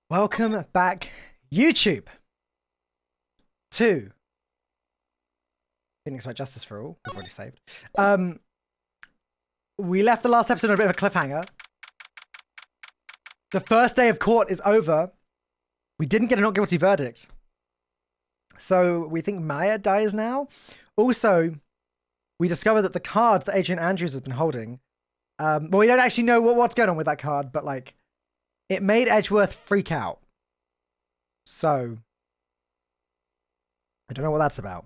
Welcome back, YouTube, to Phoenix Wright Justice for all. We've already saved. We left the last episode on a bit of a cliffhanger. The first day of court is over. We didn't get a not guilty verdict. So we think Maya dies now. Also, we discover that the card that Adrian Andrews has been holding, well, we don't actually know what's going on with that card, but like, it made Edgeworth freak out. So, I don't know what that's about.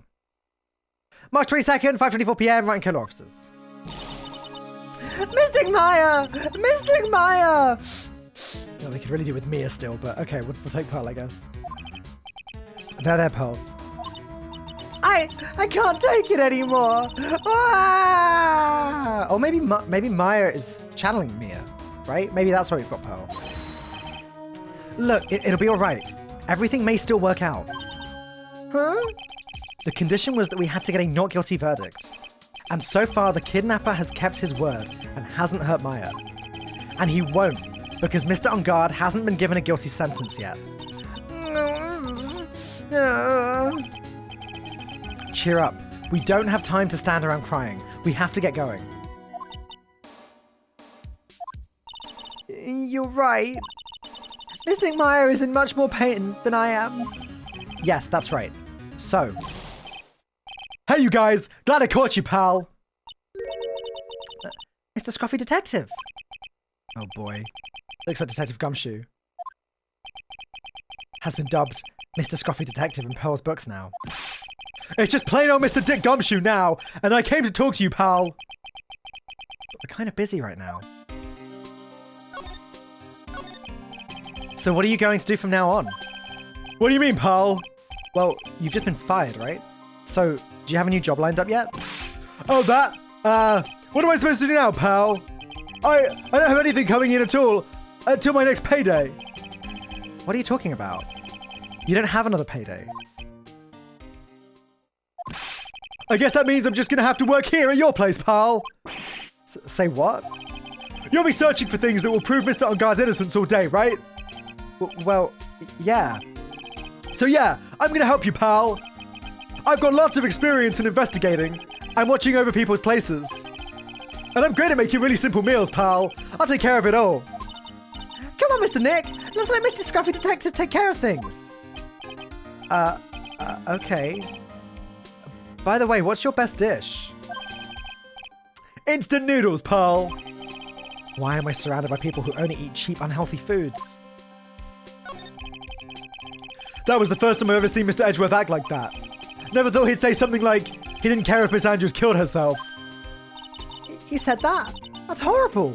March 22nd, 5:24 p.m, Wright and Killer officers. Mystic Maya! Mystic Maya! Oh, they could really do with Mia still, but okay, we'll take Pearl, I guess. They're Pearls. I can't take it anymore! Ah! Or maybe Maya is channeling Mia, right? Maybe that's why we've got Pearl. Look, it'll be alright. Everything may still work out. Huh? The condition was that we had to get a not guilty verdict. And so far, the kidnapper has kept his word and hasn't hurt Maya. And he won't, because Mr. On Guard hasn't been given a guilty sentence yet. Cheer up. We don't have time to stand around crying. We have to get going. You're right. Mystic Maya is in much more pain than I am. Yes, that's right. So. Hey, you guys! Glad I caught you, pal! Mr. Scruffy Detective. Oh boy. Looks like Detective Gumshoe has been dubbed Mr. Scruffy Detective in Pearl's books now. It's just plain old Mr. Dick Gumshoe now, and I came to talk to you, pal! We're kind of busy right now. So what are you going to do from now on? What do you mean, pal? Well, you've just been fired, right? So, do you have a new job lined up yet? Oh, that? What am I supposed to do now, pal? I don't have anything coming in at all until my next payday. What are you talking about? You don't have another payday. I guess that means I'm just gonna have to work here at your place, pal. Say what? You'll be searching for things that will prove Mr. On Guard's innocence all day, right? Well, yeah. So yeah, I'm gonna help you, pal. I've got lots of experience in investigating and watching over people's places. And I'm great at making really simple meals, pal. I'll take care of it all. Come on, Mr. Nick. Let's let Mr. Scruffy Detective take care of things. Okay. By the way, what's your best dish? Instant noodles, pal. Why am I surrounded by people who only eat cheap, unhealthy foods? That was the first time I've ever seen Mr. Edgeworth act like that. Never thought he'd say something like, he didn't care if Miss Andrews killed herself. You said that? That's horrible.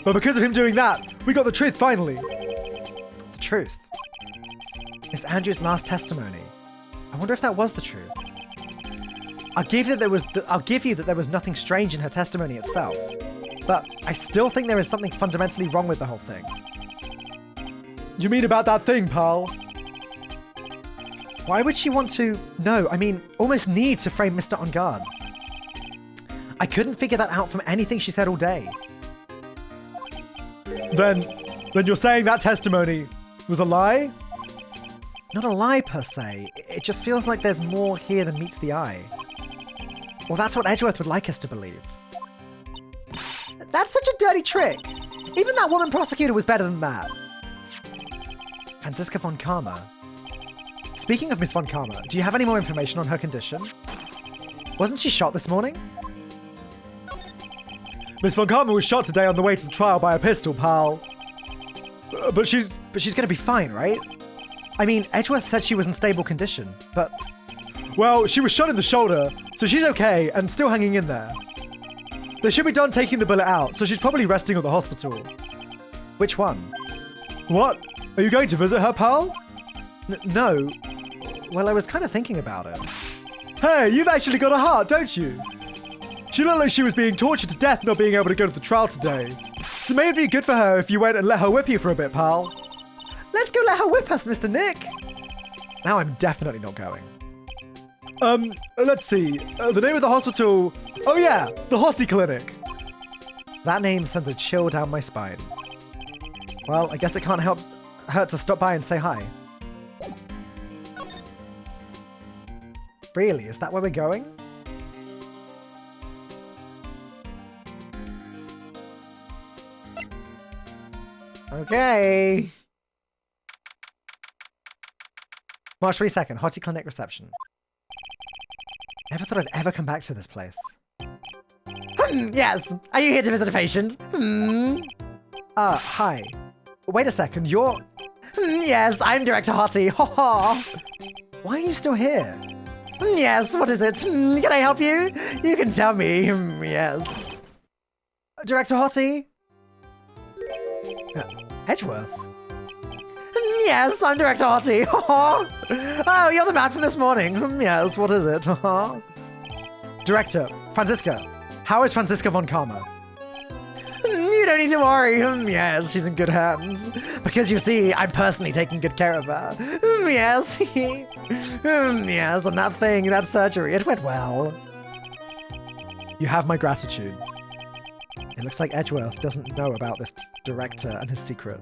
But because of him doing that, we got the truth finally. The truth? Miss Andrews' last testimony. I wonder if that was the truth. I'll give you that there was nothing strange in her testimony itself. But I still think there is something fundamentally wrong with the whole thing. You mean about that thing, pal? Why would she want to, almost need to frame Mr. On Guard? I couldn't figure that out from anything she said all day. Then you're saying that testimony was a lie? Not a lie per se. It just feels like there's more here than meets the eye. Well, that's what Edgeworth would like us to believe. That's such a dirty trick. Even that woman prosecutor was better than that. Franziska von Karma. Speaking of Miss von Karma, do you have any more information on her condition? Wasn't she shot this morning? Miss von Karma was shot today on the way to the trial by a pistol, pal. But she's gonna be fine, right? I mean, Edgeworth said she was in stable condition, but... Well, she was shot in the shoulder, so she's okay and still hanging in there. They should be done taking the bullet out, so she's probably resting at the hospital. Which one? What? Are you going to visit her, pal? No. Well, I was kind of thinking about it. Hey, you've actually got a heart, don't you? She looked like she was being tortured to death not being able to go to the trial today. So maybe it'd be good for her if you went and let her whip you for a bit, pal. Let's go let her whip us, Mr. Nick. Now I'm definitely not going. Let's see. The name of the hospital... Oh yeah, the Hottie Clinic. That name sends a chill down my spine. Well, I guess it can't help hurt to stop by and say hi. Really? Is that where we're going? Okay. March 22nd, Hottie Clinic reception. Never thought I'd ever come back to this place. Yes. Are you here to visit a patient? Hi. Wait a second, you're... Yes, I'm Director Hottie. Why are you still here? Yes, what is it? Can I help you? You can tell me. Yes. Director Hottie? Edgeworth? Yes, I'm Director Hottie. Oh, you're the man from this morning. Yes, what is it? Director, Franziska. How is Franziska von Karma? You don't need to worry. Yes, she's in good hands. Because you see, I'm personally taking good care of her. Yes. Yes, and that surgery, it went well. You have my gratitude. It looks like Edgeworth doesn't know about this director and his secret.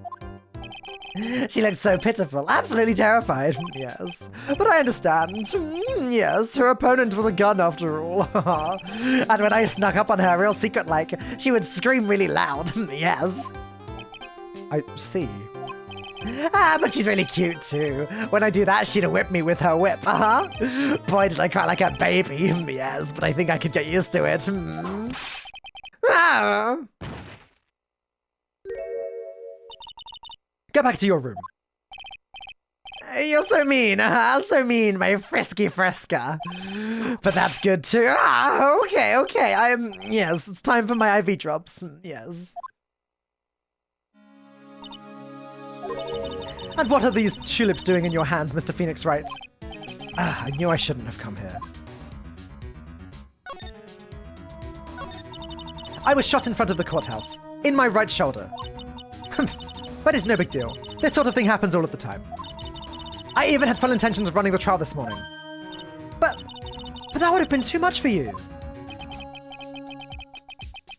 She looked so pitiful, absolutely terrified. Yes, but I understand. Yes, her opponent was a gun after all. And when I snuck up on her real secret-like, she would scream really loud. Yes. I see. But she's really cute too. When I do that, she'd whip me with her whip. Boy, did I cry like a baby. Yes, but I think I could get used to it. Go back to your room. You're so mean, so mean, my frisky Friska. But that's good too. Okay. Yes, it's time for my IV drops. Yes. And what are these tulips doing in your hands, Mr. Phoenix Wright? I knew I shouldn't have come here. I was shot in front of the courthouse, in my right shoulder. But it's no big deal. This sort of thing happens all of the time. I even had full intentions of running the trial this morning. But that would have been too much for you.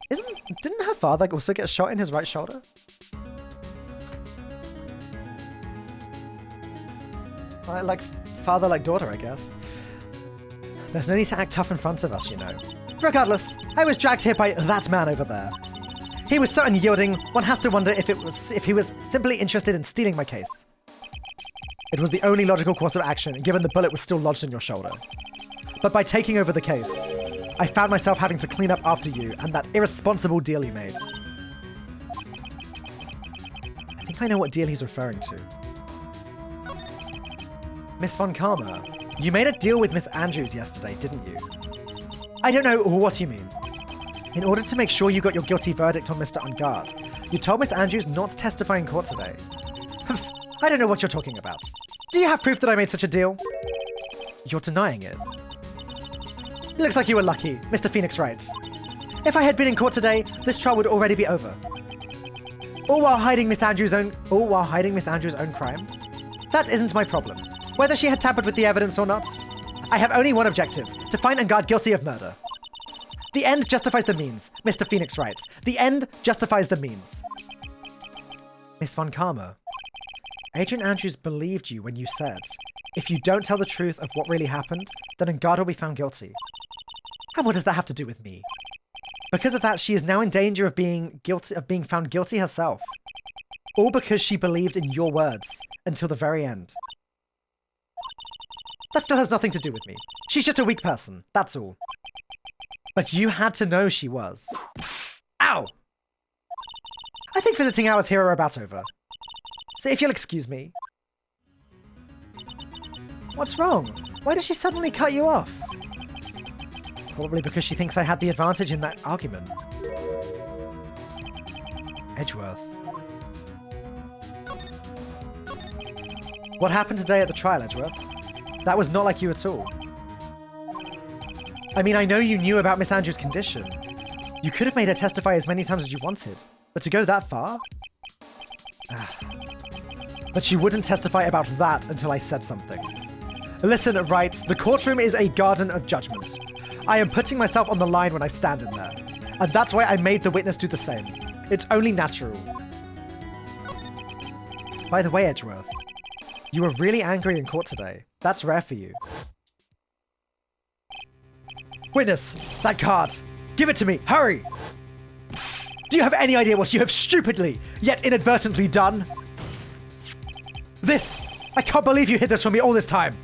Didn't her father also get shot in his right shoulder? Like father, like daughter, I guess. There's no need to act tough in front of us, you know. Regardless, I was dragged here by that man over there. He was so unyielding, one has to wonder if he was simply interested in stealing my case. It was the only logical course of action, given the bullet was still lodged in your shoulder. But by taking over the case, I found myself having to clean up after you and that irresponsible deal you made. I think I know what deal he's referring to. Miss Von Karma, you made a deal with Miss Andrews yesterday, didn't you? I don't know what you mean. In order to make sure you got your guilty verdict on Mr. Ungard, you told Miss Andrews not to testify in court today. I don't know what you're talking about. Do you have proof that I made such a deal? You're denying it. Looks like you were lucky, Mr. Phoenix Wright. If I had been in court today, this trial would already be over. All while hiding Miss Andrews' own crime? That isn't my problem. Whether she had tampered with the evidence or not, I have only one objective, to find Ungard guilty of murder. The end justifies the means, Mr. Phoenix Wright. The end justifies the means. Miss Von Karma, Agent Andrews believed you when you said, if you don't tell the truth of what really happened, then Ungard will be found guilty. And what does that have to do with me? Because of that, she is now in danger of being found guilty herself. All because she believed in your words until the very end. That still has nothing to do with me. She's just a weak person, that's all. But you had to know she was. Ow! I think visiting hours here are about over. So if you'll excuse me. What's wrong? Why did she suddenly cut you off? Probably because she thinks I had the advantage in that argument. Edgeworth. What happened today at the trial, Edgeworth? That was not like you at all. I mean, I know you knew about Miss Andrews' condition. You could have made her testify as many times as you wanted, but to go that far? But she wouldn't testify about that until I said something. Listen, Wright, the courtroom is a garden of judgment. I am putting myself on the line when I stand in there, and that's why I made the witness do the same. It's only natural. By the way, Edgeworth, you were really angry in court today. That's rare for you. Witness, that card. Give it to me, hurry! Do you have any idea what you have stupidly, yet inadvertently done? This! I can't believe you hid this from me all this time!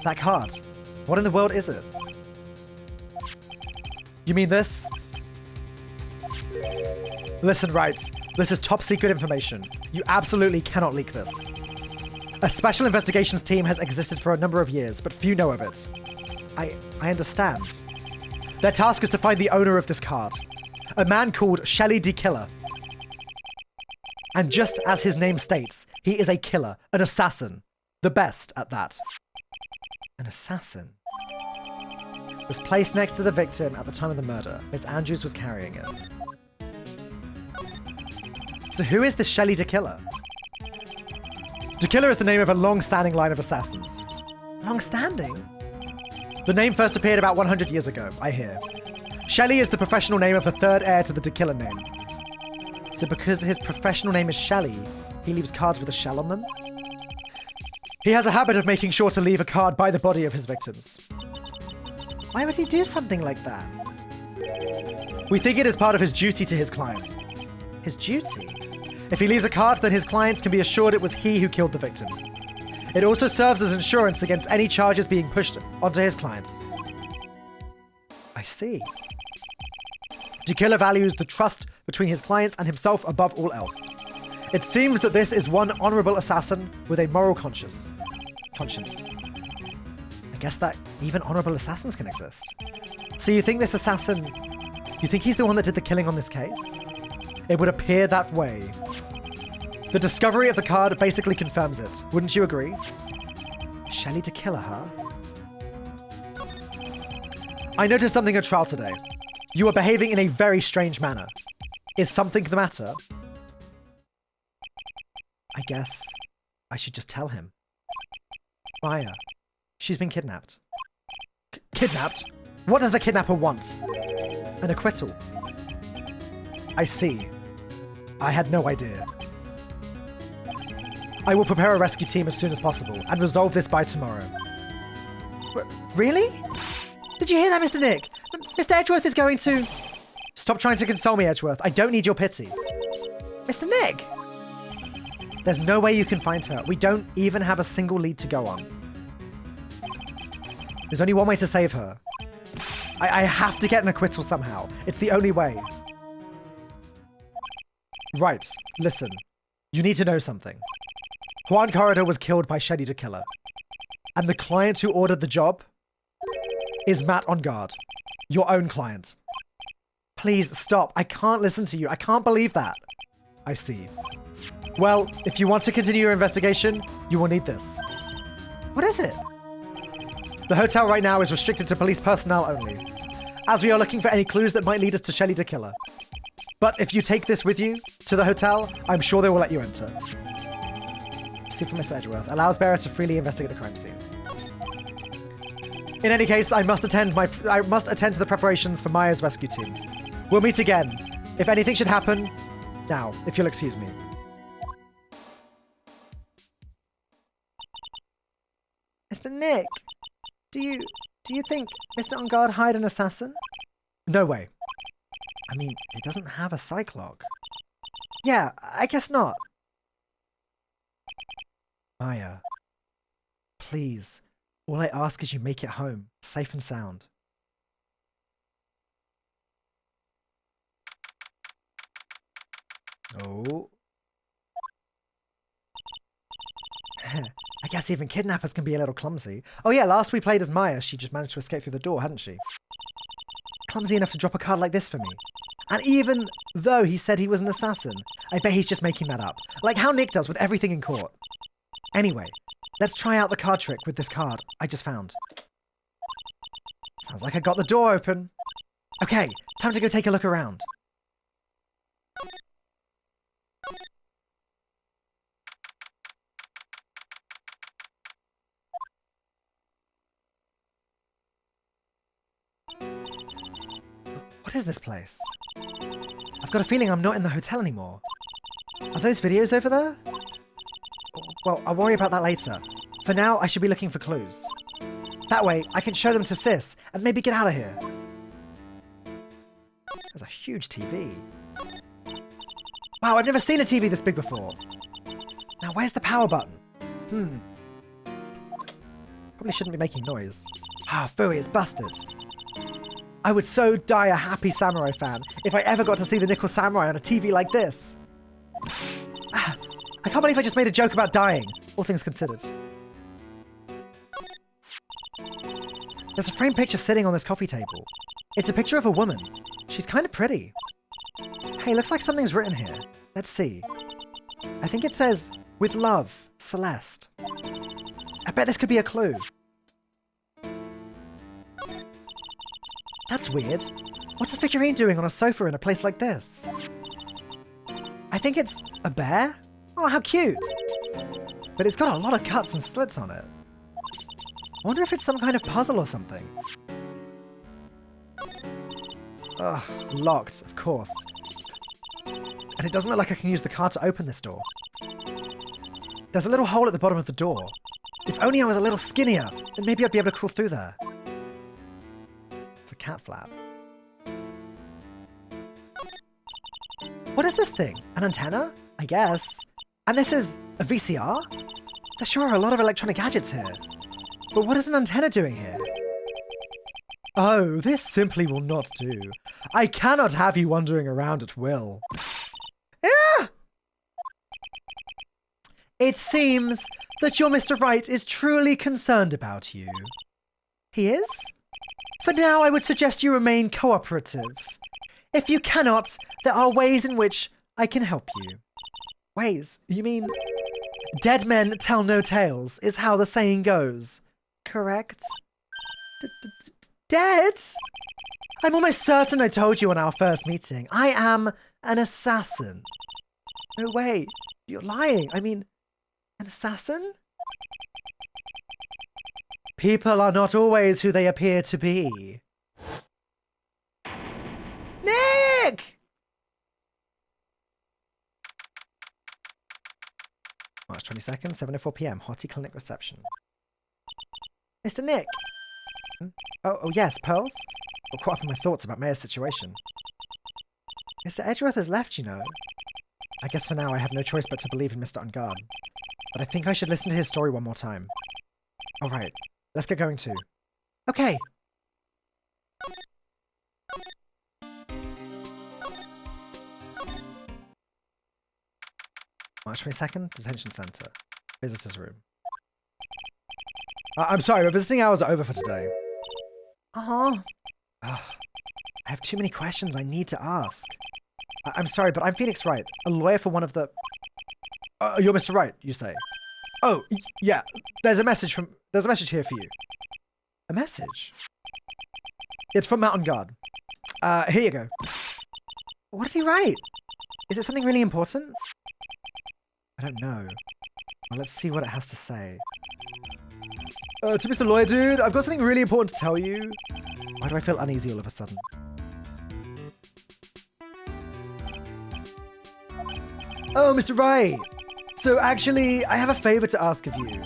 That card. What in the world is it? You mean this? Listen, Wright. This is top secret information. You absolutely cannot leak this. A special investigations team has existed for a number of years, but few know of it. I understand. Their task is to find the owner of this card. A man called Shelley De Killer. And just as his name states, he is a killer, an assassin. The best at that. An assassin? Was placed next to the victim at the time of the murder. Miss Andrews was carrying it. So who is this Shelley De Killer? De Killer is the name of a long-standing line of assassins. Long-standing? The name first appeared about 100 years ago, I hear. Shelley is the professional name of the third heir to the De Killer name. So because his professional name is Shelley, he leaves cards with a shell on them? He has a habit of making sure to leave a card by the body of his victims. Why would he do something like that? We think it is part of his duty to his clients. His duty? If he leaves a card, then his clients can be assured it was he who killed the victim. It also serves as insurance against any charges being pushed onto his clients. I see. De Killer values the trust between his clients and himself above all else. It seems that this is one honorable assassin with a moral conscience. I guess that even honorable assassins can exist. So you think this assassin... You think he's the one that did the killing on this case? It would appear that way. The discovery of the card basically confirms it. Wouldn't you agree? Shelley De Killer, huh? I noticed something at trial today. You are behaving in a very strange manner. Is something the matter? I guess I should just tell him. Maya, she's been kidnapped. Kidnapped? What does the kidnapper want? An acquittal. I see. I had no idea. I will prepare a rescue team as soon as possible and resolve this by tomorrow. Really? Did you hear that, Mr. Nick? Mr. Edgeworth is going to... Stop trying to console me, Edgeworth. I don't need your pity. Mr. Nick! There's no way you can find her. We don't even have a single lead to go on. There's only one way to save her. I have to get an acquittal somehow. It's the only way. Right. Listen. You need to know something. Juan Corridor was killed by Shelley De Killer. And the client who ordered the job is Matt on guard. Your own client. Please stop. I can't listen to you. I can't believe that. I see. Well, if you want to continue your investigation, you will need this. What is it? The hotel right now is restricted to police personnel only, as we are looking for any clues that might lead us to Shelley De Killer. But if you take this with you to the hotel, I'm sure they will let you enter. See from Miss Edgeworth. Allows bearer to freely investigate the crime scene. In any case, I must attend to the preparations for Maya's rescue team. We'll meet again. If anything should happen, now, if you'll excuse me. Mr. Nick, do you think Mr. On Guard hired an assassin? No way. I mean, he doesn't have a psych log. Yeah, I guess not. Maya, please, all I ask is you make it home, safe and sound. Oh. I guess even kidnappers can be a little clumsy. Oh yeah, last we played as Maya, she just managed to escape through the door, hadn't she? Clumsy enough to drop a card like this for me. And even though he said he was an assassin, I bet he's just making that up. Like how Nick does with everything in court. Anyway, let's try out the card trick with this card I just found. Sounds like I got the door open. Okay, time to go take a look around. What is this place? A I've got a feeling I'm not in the hotel anymore. Are those videos over there? Well, I'll worry about that later. For now, I should be looking for clues. That way, I can show them to Sis and maybe get out of here. There's a huge TV. Wow, I've never seen a TV this big before. Now, where's the power button? Probably shouldn't be making noise. Ah, phooey, it's busted. I would so die a happy samurai fan if I ever got to see the Nickel Samurai on a TV like this. I can't believe I just made a joke about dying, all things considered. There's a framed picture sitting on this coffee table. It's a picture of a woman. She's kind of pretty. Hey, looks like something's written here. Let's see. I think it says, "With love, Celeste." I bet this could be a clue. That's weird. What's the figurine doing on a sofa in a place like this? I think it's a bear? Oh, how cute. But it's got a lot of cuts and slits on it. I wonder if it's some kind of puzzle or something. Ugh, locked, of course. And it doesn't look like I can use the card to open this door. There's a little hole at the bottom of the door. If only I was a little skinnier, then maybe I'd be able to crawl through there. It's a cat flap. What is this thing? An antenna? I guess. And this is a VCR? There sure are a lot of electronic gadgets here. But what is an antenna doing here? Oh, this simply will not do. I cannot have you wandering around at will. Ah! It seems that your Mr. Wright is truly concerned about you. He is? For now, I would suggest you remain cooperative. If you cannot, there are ways in which I can help you. Ways? You mean... Dead men tell no tales, is how the saying goes. Correct? Dead? I'm almost certain I told you on our first meeting. I am an assassin. No way. You're lying. I mean, an assassin? People are not always who they appear to be. Nick! March 22nd, 7:04 p.m. Hottie Clinic reception. Mr. Nick! Oh yes, Pearls? Got caught up in my thoughts about Maya's situation. Mr. Edgeworth has left, you know. I guess for now I have no choice but to believe in Mr. Ungard. But I think I should listen to his story one more time. Alright, let's get going too. Okay! March 22nd, Detention Center. Visitor's room. I'm sorry, but visiting hours are over for today. I have too many questions I need to ask. I'm sorry, but I'm Phoenix Wright, a lawyer for one of the... you're Mr. Wright, you say? Oh, yeah, there's a message here for you. A message? It's from Mountain Guard. Here you go. What did he write? Is it something really important? I don't know. Well, let's see what it has to say. To Mr. Lawyer Dude, I've got something really important to tell you. Why do I feel uneasy all of a sudden? Oh, Mr. Wright. So actually, I have a favor to ask of you.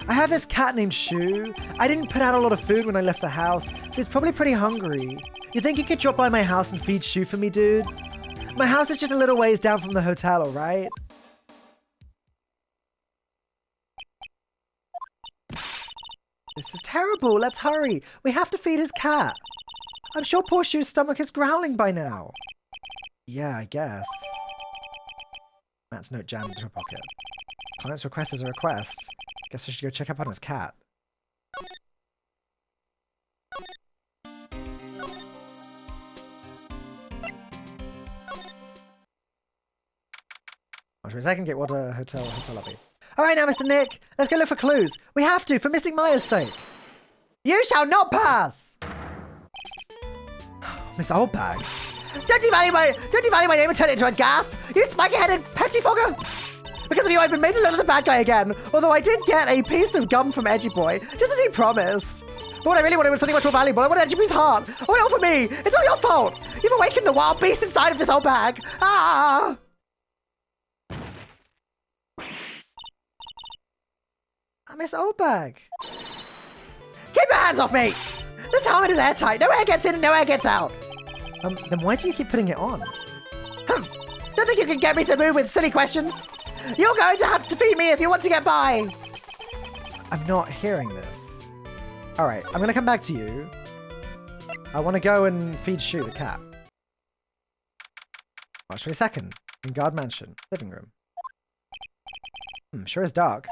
I have this cat named Shu. I didn't put out a lot of food when I left the house, so he's probably pretty hungry. You think you could drop by my house and feed Shu for me, dude? My house is just a little ways down from the hotel, alright? This is terrible. Let's hurry. We have to feed his cat. I'm sure poor Shu's stomach is growling by now. Yeah, I guess. Matt's note jammed into her pocket. Client's request is a request. Guess I should go check up on his cat. I'll try a second, get water, hotel lobby. Alright now, Mr. Nick, let's go look for clues. We have to, for Missing Maya's sake. You shall not pass! Miss Oldbag. Don't devalue my name and turn it into a gasp! You spiky-headed pettifogger! Because of you, I've been made to look like the bad guy again, although I did get a piece of gum from Edgy Boy, just as he promised. But what I really wanted was something much more valuable. I wanted Edgeworth's heart. Oh, not for me. It's not your fault. You've awakened the wild beast inside of this old bag. Ah! Miss Oldbag. Keep your hands off me! This helmet is airtight. No air gets in and no air gets out. Then why do you keep putting it on? Don't think you can get me to move with silly questions. You're going to have to defeat me if you want to get by. I'm not hearing this. All right, I'm going to come back to you. I want to go and feed Shu the cat. March 22nd, in Guard Mansion, living room. Sure is dark.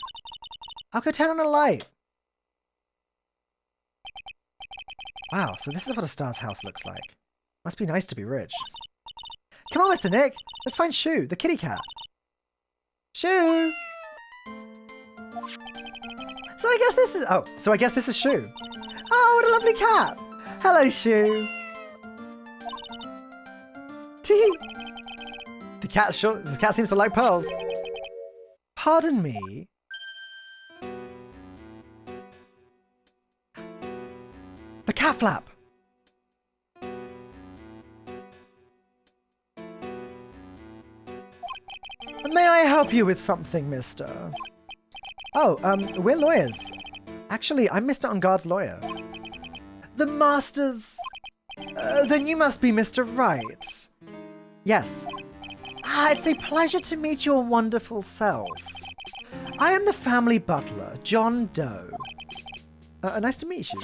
I'll go turn on a light. Wow, so this is what a star's house looks like. Must be nice to be rich. Come on, Mr. Nick. Let's find Shu, the kitty cat. Shu! So I guess this is Shu. Oh, what a lovely cat. Hello, Shu. Tee. The cat seems to like pearls. Pardon me. The cat flap. May I help you with something, mister? Oh, we're lawyers. Actually, I'm Mr. Unguard's lawyer. The Masters... then you must be Mr. Wright. Yes. It's a pleasure to meet your wonderful self. I am the family butler, John Doe. Nice to meet you.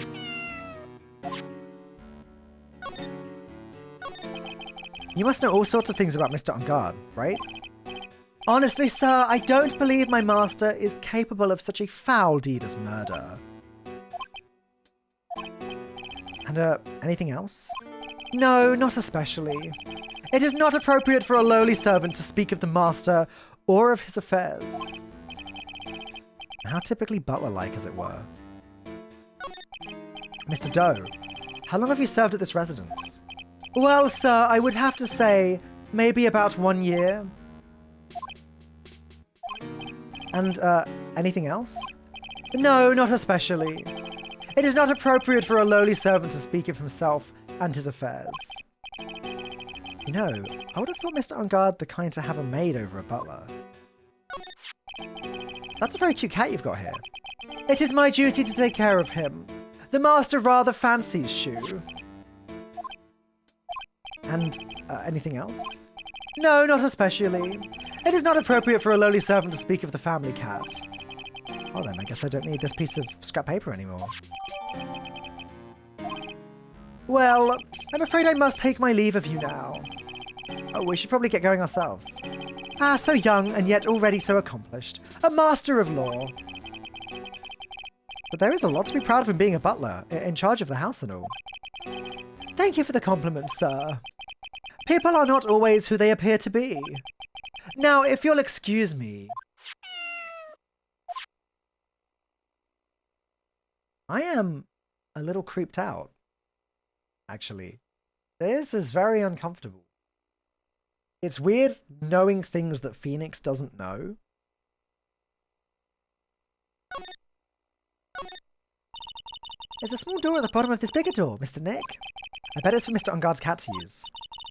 You must know all sorts of things about Mr. Unguard, right? Honestly, sir, I don't believe my master is capable of such a foul deed as murder. And, anything else? No, not especially. It is not appropriate for a lowly servant to speak of the master or of his affairs. How typically butler-like, as it were. Mr. Doe, how long have you served at this residence? Well, sir, I would have to say maybe about 1 year. And, anything else? No, not especially. It is not appropriate for a lowly servant to speak of himself and his affairs. You know, I would have thought Mr. Unguard the kind to have a maid over a butler. That's a very cute cat you've got here. It is my duty to take care of him. The master rather fancies Shu. And, anything else? No, not especially. It is not appropriate for a lowly servant to speak of the family cat. Well then, I guess I don't need this piece of scrap paper anymore. Well, I'm afraid I must take my leave of you now. Oh, we should probably get going ourselves. Ah, so young and yet already so accomplished. A master of law. But there is a lot to be proud of in being a butler, in charge of the house and all. Thank you for the compliment, sir. People are not always who they appear to be. Now, if you'll excuse me... I am a little creeped out, actually. This is very uncomfortable. It's weird knowing things that Phoenix doesn't know. There's a small door at the bottom of this bigger door, Mr. Nick. I bet it's for Mr. Unguard's cat to use.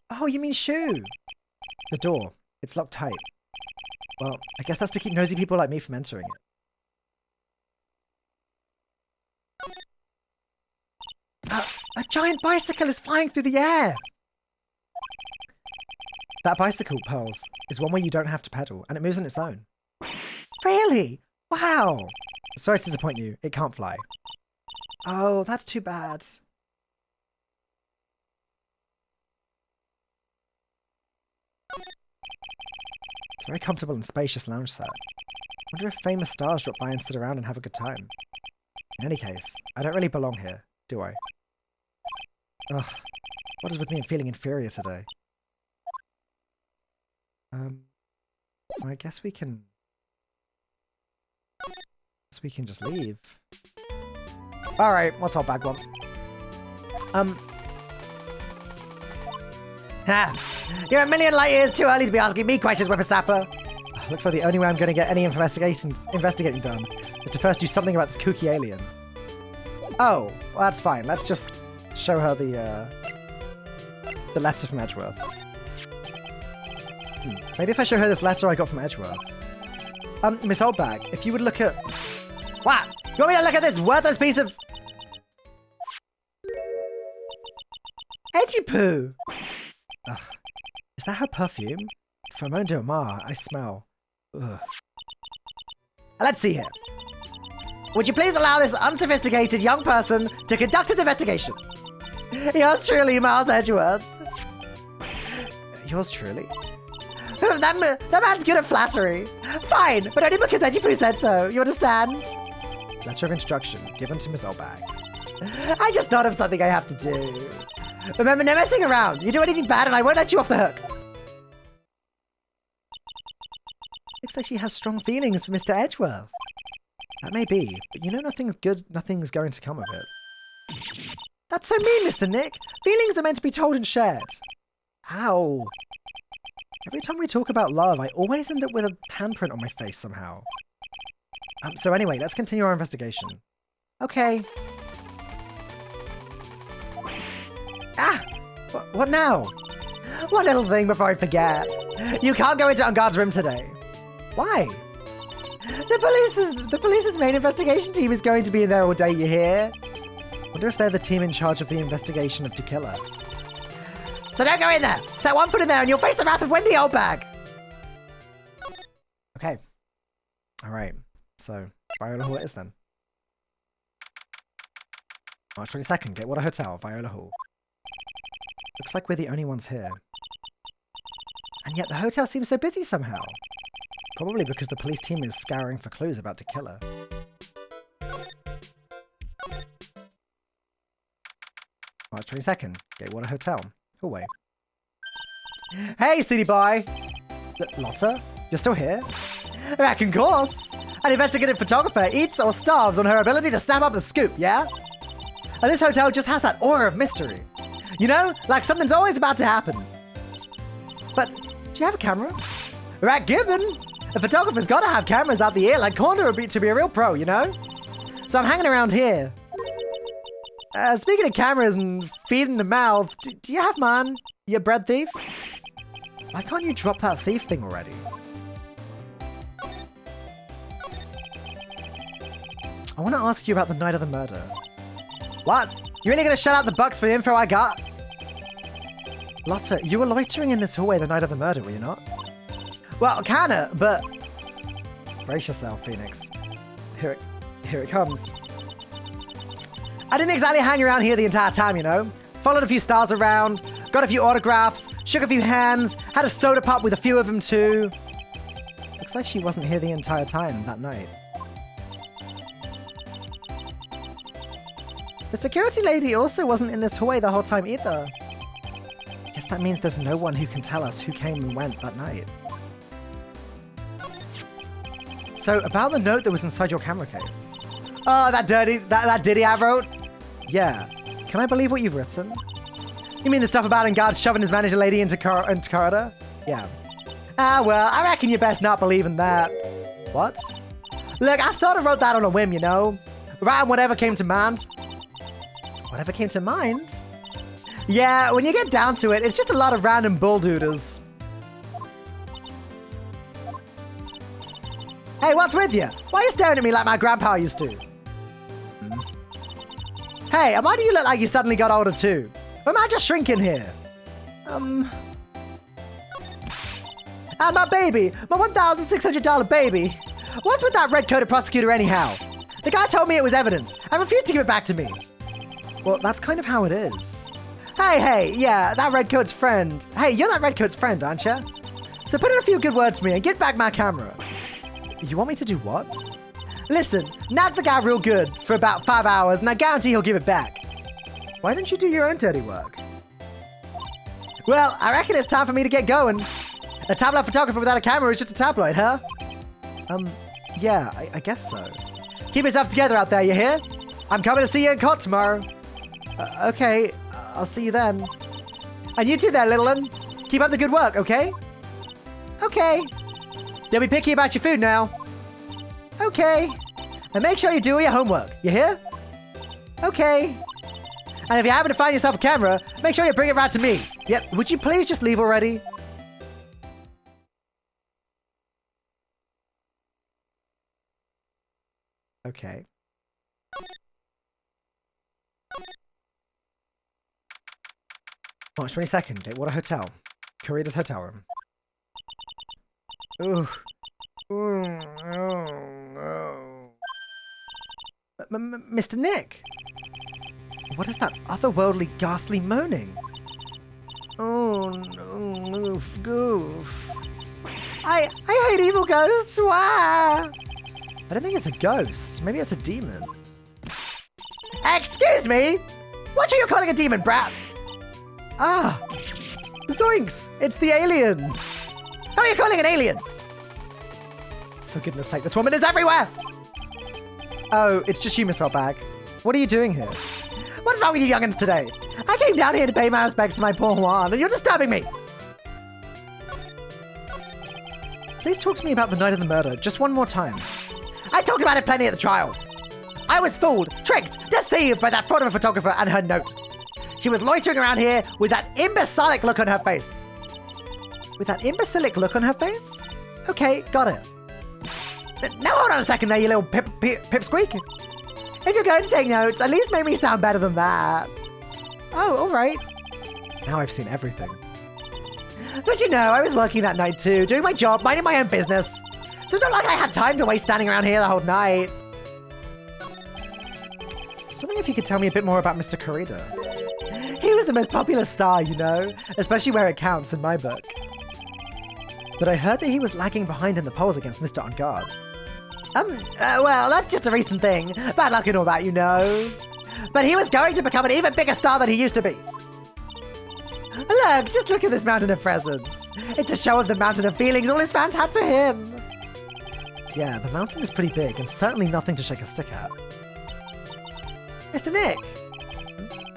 Oh, you mean Shu? The door. It's locked tight. Well, I guess that's to keep nosy people like me from entering it. A giant bicycle is flying through the air! That bicycle, Pearls, is one where you don't have to pedal, and it moves on its own. Really? Wow! Sorry to disappoint you, it can't fly. Oh, that's too bad. It's a very comfortable and spacious lounge set. Wonder if famous stars drop by and sit around and have a good time. In any case, I don't really belong here, do I? Ugh, what is with me and feeling inferior today? I guess we can... just leave. Alright, what's our bag want? You're a million light years too early to be asking me questions, whippersnapper! Looks like the only way I'm going to get any investigating done is to first do something about this kooky alien. Oh, well, that's fine. Let's just show her the letter from Edgeworth. Maybe if I show her this letter I got from Edgeworth. Miss Oldbag, if you would look at... What? You want me to look at this worthless piece of... Edgy poo! Ugh. Is that her perfume? Pheromone de Omar, I smell. Ugh. Let's see here. Would you please allow this unsophisticated young person to conduct his investigation? Yours truly, Miles Edgeworth. Yours truly? That man's good at flattery. Fine, but only because Edgy said so. You understand? Letter of introduction given to Miss Oldbag. I just thought of something I have to do. Remember, no messing around. You do anything bad and I won't let you off the hook. Looks like she has strong feelings for Mr. Edgeworth. That may be, but you know nothing's going to come of it. That's so mean, Mr. Nick. Feelings are meant to be told and shared. Ow. Every time we talk about love, I always end up with a handprint on my face somehow. So anyway, let's continue our investigation. Okay. Ah! What now? One little thing before I forget. You can't go into Unguard's room today. Why? The police's main investigation team is going to be in there all day, you hear? Wonder if they're the team in charge of the investigation of De Killer. So don't go in there! Set one foot in there and you'll face the wrath of Wendy Oldbag! Okay. Alright. So, Viola Hall it is then. March 22nd, Gatewater Hotel, Viola Hall. Looks like we're the only ones here. And yet the hotel seems so busy somehow. Probably because the police team is scouring for clues about De Killer. March 22nd, Gatewater Hotel, hallway. Hey, city boy! Lotta? You're still here? Back in course! An investigative photographer eats or starves on her ability to snap up the scoop, yeah? And this hotel just has that aura of mystery. You know, like something's always about to happen. But, do you have a camera? Right, given! A photographer's gotta have cameras out the ear like Corner to be a real pro, you know? So I'm hanging around here. Speaking of cameras and feeding the mouth, do you have mine? You a bread thief? Why can't you drop that thief thing already? I want to ask you about the night of the murder. What? You really gonna shut out the bucks for the info I got? Lotta, you were loitering in this hallway the night of the murder, were you not? Well, kinda, but... Brace yourself, Phoenix. Here it comes. I didn't exactly hang around here the entire time, you know? Followed a few stars around, got a few autographs, shook a few hands, had a soda pop with a few of them too. Looks like she wasn't here the entire time that night. The security lady also wasn't in this hallway the whole time either. I guess that means there's no one who can tell us who came and went that night. So, about the note that was inside your camera case. Oh, that ditty I wrote? Yeah. Can I believe what you've written? You mean the stuff about Unguard shoving his manager lady into corridor? Yeah. Ah, well, I reckon you best not believe in that. What? Look, I sort of wrote that on a whim, you know? Writing whatever came to mind. Whatever came to mind? Yeah, when you get down to it, it's just a lot of random bulldooders. Hey, what's with you? Why are you staring at me like my grandpa used to? Hey, why do you look like you suddenly got older too? Or am I just shrinking here? And my baby, my $1,600 baby. What's with that red-coated prosecutor anyhow? The guy told me it was evidence and refused to give it back to me. Well, that's kind of how it is. Hey, yeah, that redcoat's friend. Hey, you're that redcoat's friend, aren't you? So put in a few good words for me and get back my camera. You want me to do what? Listen, nag the guy real good for about 5 hours and I guarantee he'll give it back. Why don't you do your own dirty work? Well, I reckon it's time for me to get going. A tabloid photographer without a camera is just a tabloid, huh? Yeah, I guess so. Keep yourself together out there, you hear? I'm coming to see you in court tomorrow. Okay, I'll see you then. And you too there, little one. Keep up the good work, okay? Okay. Don't be picky about your food now. Okay. And make sure you do your homework, you hear? Okay. And if you happen to find yourself a camera, make sure you bring it round to me. Yep, would you please just leave already? Okay. March 22nd, Gatewater Hotel. Curator's hotel room. Ooh. Mr. Nick? What is that otherworldly, ghastly moaning? Oh, no, goof. I hate evil ghosts, wah! I don't think it's a ghost. Maybe it's a demon. Excuse me? What are you calling a demon, brat? Ah, zoinks! It's the alien! How are you calling an alien? For goodness sake, this woman is everywhere! Oh, it's just you, Miss Hotbag. What are you doing here? What's wrong with you young'uns today? I came down here to pay my respects to my poor Juan, and you're disturbing me! Please talk to me about the night of the murder, just one more time. I talked about it plenty at the trial. I was fooled, tricked, deceived by that fraud of a photographer and her note. She was loitering around here with that imbecilic look on her face. With that imbecilic look on her face? Okay, got it. Now hold on a second there, you little pipsqueak. If you're going to take notes, at least make me sound better than that. Oh, all right. Now I've seen everything. But you know, I was working that night too, doing my job, minding my own business. So it's not like I had time to waste standing around here the whole night. I was wondering if you could tell me a bit more about Mr. Corrida. He was the most popular star, you know, especially where it counts in my book. But I heard that he was lagging behind in the polls against Mr. On Guard. Well, that's just a recent thing. Bad luck and all that, you know. But he was going to become an even bigger star than he used to be. Look, just look at this mountain of presents. It's a show of the mountain of feelings all his fans had for him. Yeah, the mountain is pretty big and certainly nothing to shake a stick at. Mr. Nick.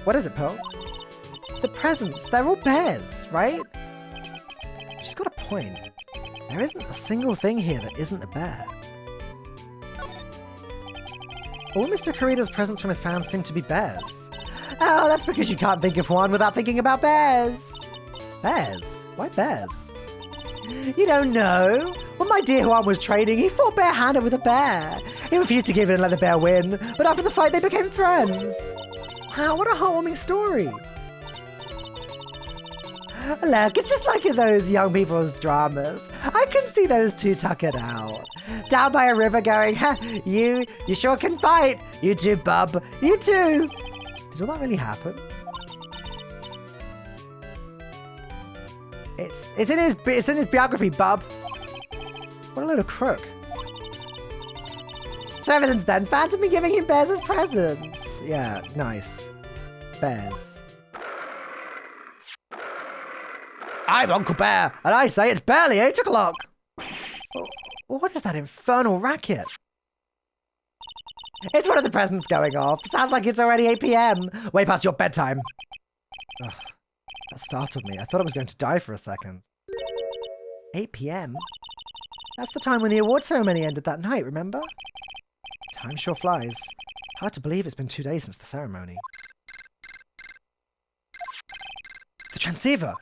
What is it, Pearls? The presents, they're all bears, right? She's got a point. There isn't a single thing here that isn't a bear. All Mr. Corrida's presents from his fans seem to be bears. Oh, that's because you can't think of one without thinking about bears. Bears? Why bears? You don't know. When my dear Juan was training, he fought barehanded with a bear. He refused to give in and let the bear win, but after the fight they became friends. Wow, what a heartwarming story. Look, it's just like in those young people's dramas. I can see those two tuckered out. Down by a river going, ha, you sure can fight. You too, bub. You too. Did all that really happen? It's in his biography, bub. What a load of crook. So ever since then, fans have been giving him bears as presents. Yeah, nice. Bears. I'm Uncle Bear, and I say it's barely 8 o'clock. What is that infernal racket? It's one of the presents going off. Sounds like it's already 8 p.m. Way past your bedtime. Ugh, that startled me. I thought I was going to die for a second. 8 p.m.? That's the time when the award ceremony ended that night, remember? Time sure flies. Hard to believe it's been 2 days since the ceremony. The transceiver!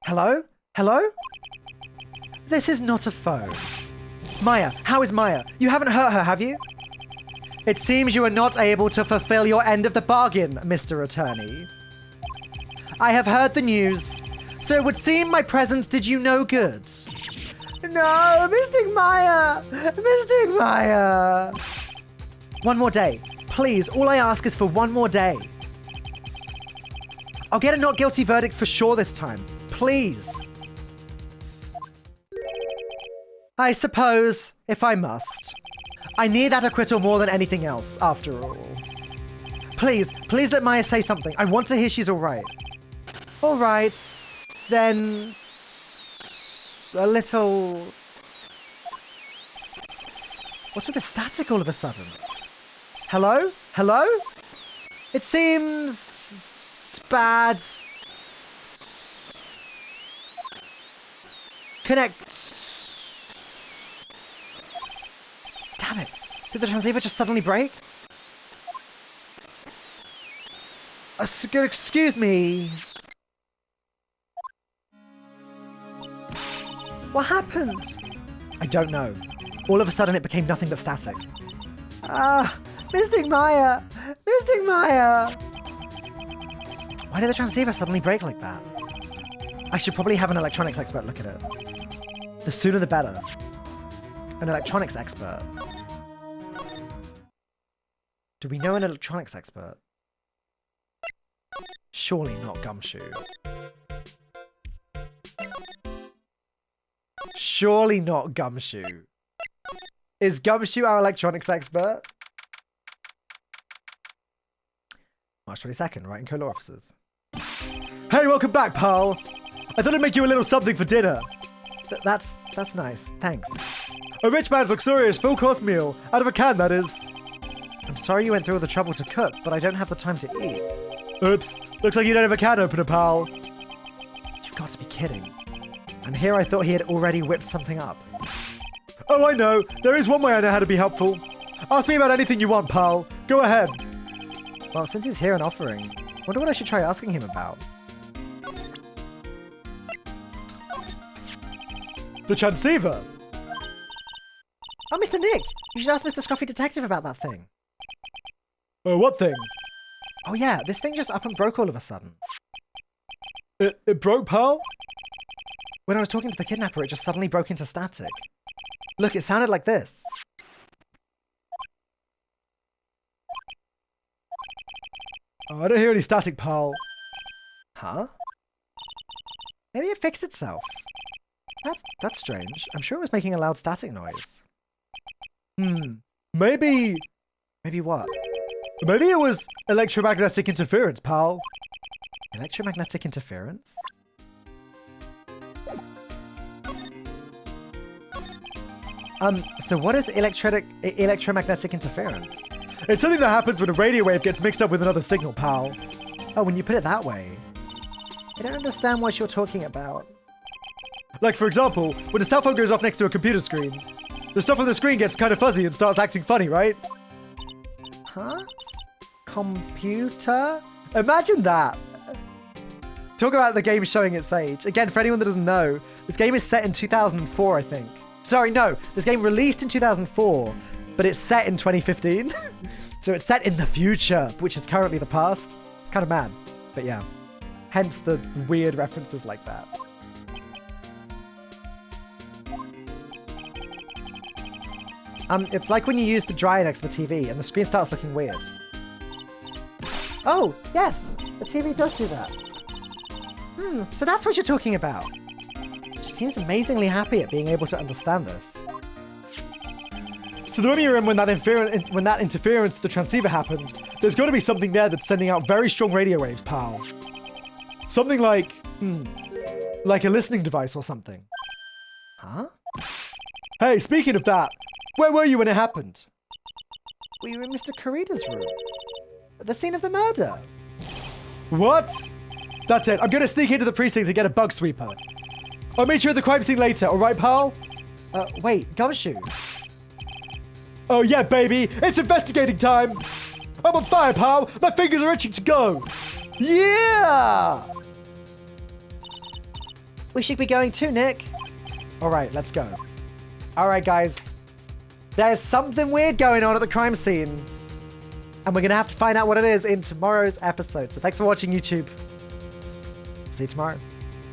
Hello? Hello? This is not a phone. Maya, how is Maya? You haven't hurt her, have you? It seems you are not able to fulfill your end of the bargain, Mr. Attorney. I have heard the news, so it would seem my presence did you no good. No, Mr. Maya! Mr. Maya! One more day. Please, all I ask is for one more day. I'll get a not guilty verdict for sure this time. Please. I suppose, if I must. I need that acquittal more than anything else, after all. Please let Maya say something. I want to hear she's alright. Alright, then... a little... What's with the static all of a sudden? Hello? Hello? It seems... bad... Connect... Damn it. Did the transceiver just suddenly break? Excuse me. What happened? I don't know. All of a sudden it became nothing but static. Mystic Maya! Mystic Maya! Why did the transceiver suddenly break like that? I should probably have an electronics expert look at it. The sooner the better. An electronics expert. Do we know an electronics expert? Surely not Gumshoe. Surely not Gumshoe. Is Gumshoe our electronics expert? March 22nd, Wright & Co. Law Officers. Hey, welcome back, pal! I thought I'd make you a little something for dinner. That's nice, thanks. A rich man's luxurious full-course meal, out of a can, that is. I'm sorry you went through all the trouble to cook, but I don't have the time to eat. Oops, looks like you don't have a can opener, pal. You've got to be kidding. And here I thought he had already whipped something up. Oh, I know. There is one way I know how to be helpful. Ask me about anything you want, pal. Go ahead. Well, since he's here and offering, wonder what I should try asking him about. The transceiver. Oh, Mr. Nick, you should ask Mr. Scruffy Detective about that thing. What thing? Oh yeah, this thing just up and broke all of a sudden. It broke, pal? When I was talking to the kidnapper, it just suddenly broke into static. Look, it sounded like this. Oh, I don't hear any static, pal. Huh? Maybe it fixed itself. That's strange. I'm sure it was making a loud static noise. Maybe... Maybe what? Maybe it was electromagnetic interference, pal. Electromagnetic interference? So what is electromagnetic interference? It's something that happens when a radio wave gets mixed up with another signal, pal. Oh, when you put it that way. I don't understand what you're talking about. Like, for example, when a cell phone goes off next to a computer screen, the stuff on the screen gets kind of fuzzy and starts acting funny, right? Huh? Computer? Imagine that! Talk about the game showing its age. Again, for anyone that doesn't know, this game is set in 2004, I think. Sorry, no. This game released in 2004, but it's set in 2015. So it's set in the future, which is currently the past. It's kind of mad. But yeah. Hence the weird references like that. It's like when you use the dryer next to the TV and the screen starts looking weird. Oh, yes. The TV does do that. So that's what you're talking about. She seems amazingly happy at being able to understand this. So the room you're in when that interference to the transceiver happened, there's got to be something there that's sending out very strong radio waves, pal. Something like, like a listening device or something. Huh? Hey, speaking of that, where were you when it happened? We were in Mr. Karida's room. At the scene of the murder. What? That's it. I'm going to sneak into the precinct to get a bug sweeper. I'll meet you at the crime scene later, alright, pal? Wait, Gumshoe. Oh yeah, baby. It's investigating time. I'm on fire, pal. My fingers are itching to go. Yeah! We should be going too, Nick. Alright, let's go. Alright, guys. There's something weird going on at the crime scene. And we're going to have to find out what it is in tomorrow's episode. So thanks for watching, YouTube. See you tomorrow.